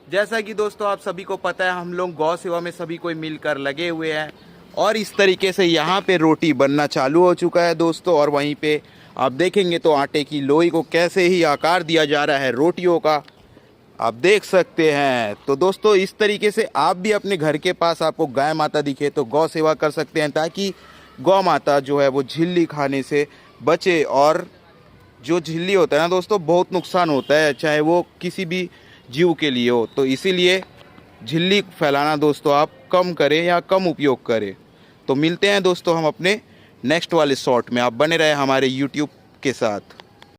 जैसा कि दोस्तों आप सभी को पता है, हम लोग गौ सेवा में सभी कोई मिलकर लगे हुए हैं और इस तरीके से यहाँ पे रोटी बनना चालू हो चुका है दोस्तों। और वहीं पे आप देखेंगे तो आटे की लोई को कैसे ही आकार दिया जा रहा है रोटियों का, आप देख सकते हैं। तो दोस्तों इस तरीके से आप भी अपने घर के पास आपको गाय माता दिखे तो गौ सेवा कर सकते हैं, ताकि गौ माता जो है वो झिल्ली खाने से बचे। और जो झिल्ली होता है ना दोस्तों, बहुत नुकसान होता है, चाहे वो किसी भी जीव के लिए हो। तो इसीलिए झिल्ली फैलाना दोस्तों आप कम करें या कम उपयोग करें। तो मिलते हैं दोस्तों हम अपने नेक्स्ट वाले शॉट में। आप बने रहे हमारे यूट्यूब के साथ।